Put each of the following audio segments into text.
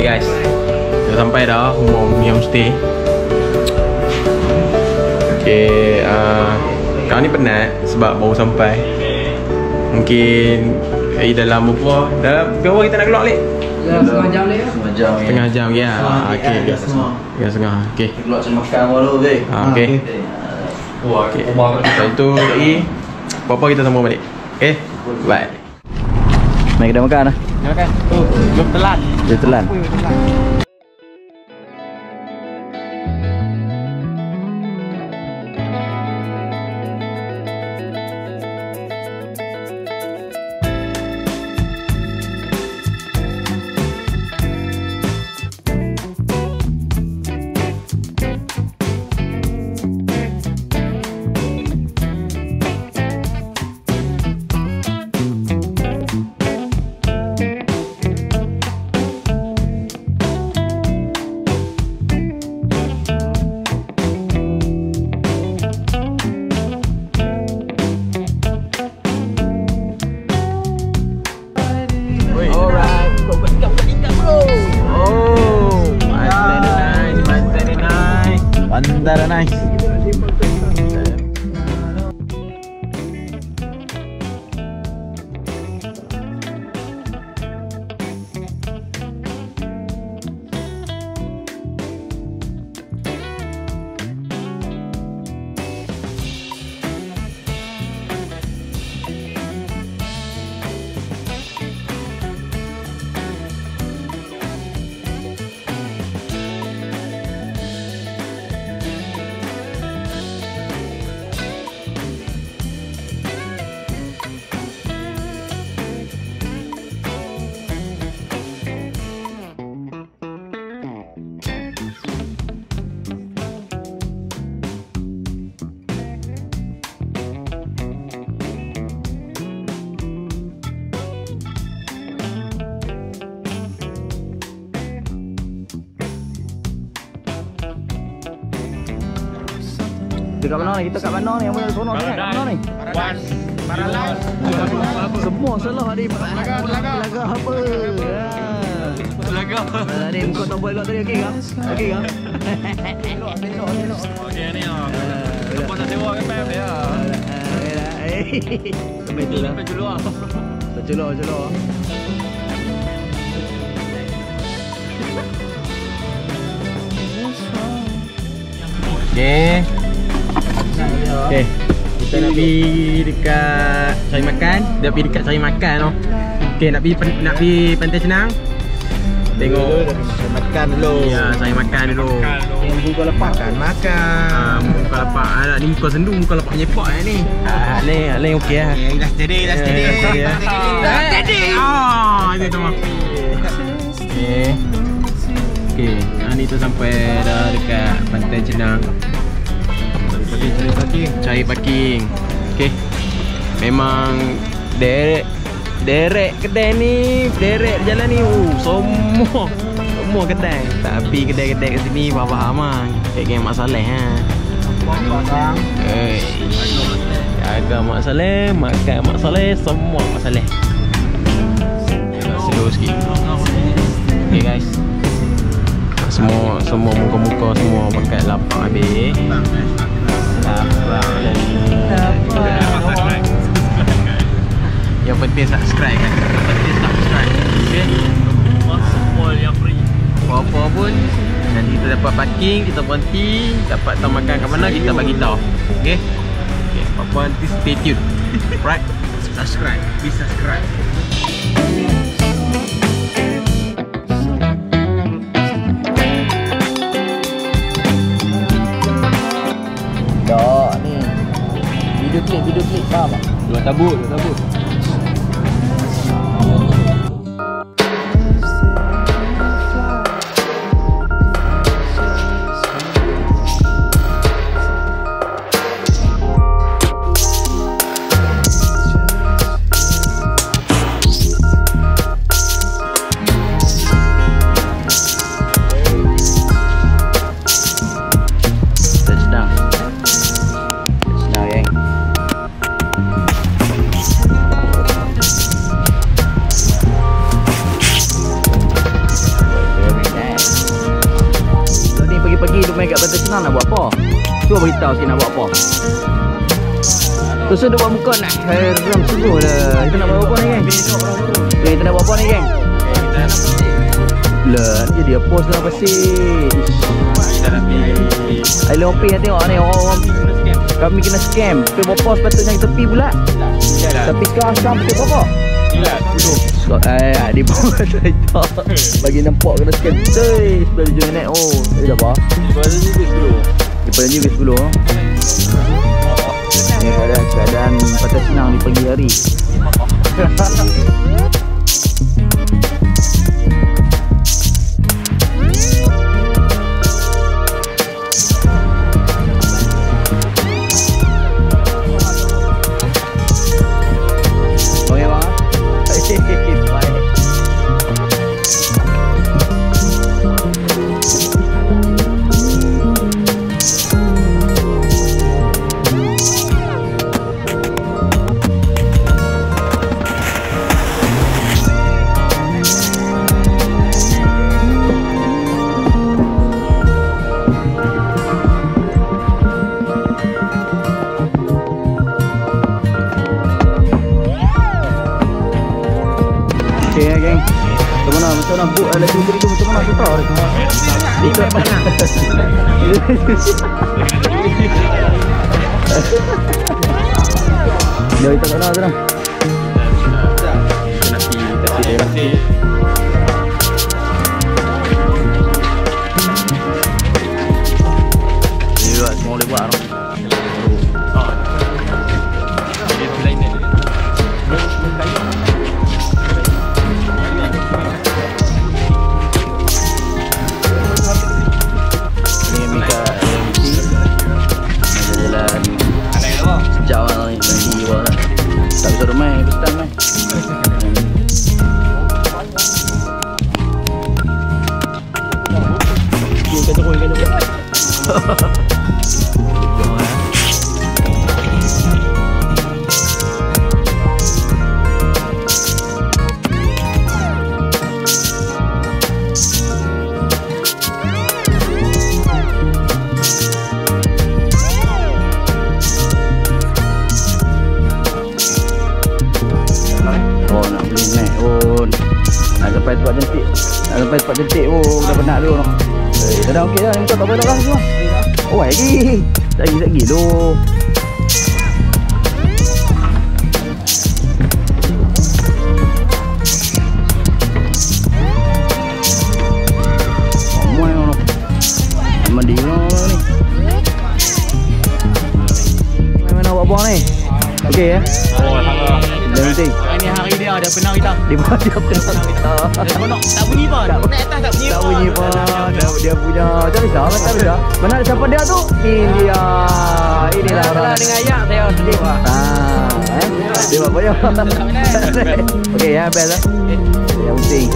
Guys, dah sampai dah rumah Umi Homestay. Okay, sekarang ni penat sebab baru sampai. Mungkin dalam berapa? Dalam berapa kita nak keluar balik? Setengah jam lagi. Setengah jam ya. Okey, setengah. Okey. Keluar cari makan baru deh. Okey. Okey. Lepas tu apa kita sambung balik. Okey. Bye. Mari kita makan dah. Makan. Tu, jom telan. Dia telan. Bandara nice. Dekat mana ni? Kita kat mana ni? Yang mana sono ni? Kat mana ni? Paralan. Semua salah tadi. Laga apa? Laga. Tadi muka tombol elok tadi okey ke? Okey ke? Okey ni ah. Lepas nak sewa kan payah dia. Sampai tu lah. Terculur. Okey. Okey. Kita nak pergi dekat cari makan. Dah pergi dekat cari makan tu. Okey, nak pergi Pantai Senang. Tengok. Makan dulu. Ya, saya makan dulu. Muka lepak kan makan. Muka lapak. Ni muka sendu, muka lapak menyepak ni. Aleng okey lah. Dah steady. Dah steady. Itu tu. Okey. Ni tu sampai dah dekat Pantai Cenang. Cari parking. Okey. Memang derek kedai ni, derek jalan ni. Semua kedai. Tapi kedai-kedai kat sini faham ah. Kayak Mak Saleh ha. Jaga Mak Saleh, makan Mak Saleh, semua Mak Saleh. Slow sikit. Okay guys. Semua muka-muka semua pakai lapak habis. Yang penting subscribe kan. Okay. Semua yang free. Apa-apa pun nanti kita dapat parking, kita berhenti, dapat tahu makan kat mana, kita bagi tahu. Okay. Apa-apa nanti stay tune. Right? Subscribe. Please subscribe. Dah ni. Video klip faham tak? Dua tabut. Nak buat apa? Cuba beritahu sikit nak buat apa. Tu sudah buat muka nak haram sungguh lah. Kita nak buat apa ni geng? Kita nak buat apa ni geng? Lah, jadi dia post lah pasti. Ai lopi nak tengok ni orang kami kena scam. Pergi buat post patutnya kita tepi pula. Tapi sekarang betul apa? Di bawah kereta bagi nampak kena scam. Sebelah dia naik. Dah apa? Daripada ni bis dulu. Ni keadaan Pantai Cenang di pagi hari. Macam mana buat lagi tu macam mana tu tahu dia. Ikut mana? Dia kita sana tu dah. Nanti kasih Dia semua boleh buat. Sampai tempat cantik dah penat dulu noh. Dah okey dah, minta tak boleh dah semua. Lagi. Lagi tu. apa ni? Okey ya. Oh, sama. Yang penting. Ini hari dia penang kita. Dia pun dia pernah kita. Tak bunyi pun. Naik atas tak bunyi. Tak bunyi pun. Dia punya. Tak bisa. Mana ada siapa dia tu? Ini dia. Inilah orang. Dengan ayak saya sedih. Dia buat apa ya? Okey ya, best lah. Yang penting.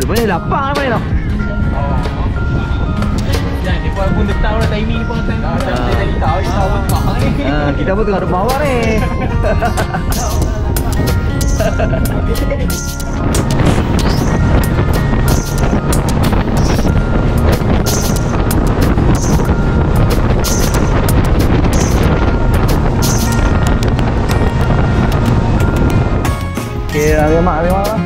Rupanya lapang apa ni tau? Dia pun dah tahu lah timing pun tahu kita pun tengah ada bawah ni. Okey, ambil mak lah.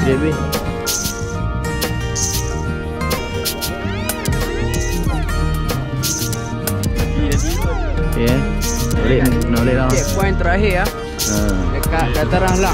Dia be. Ya. Boleh lah. Checkpoint terakhir ya. Dekat dataran lah.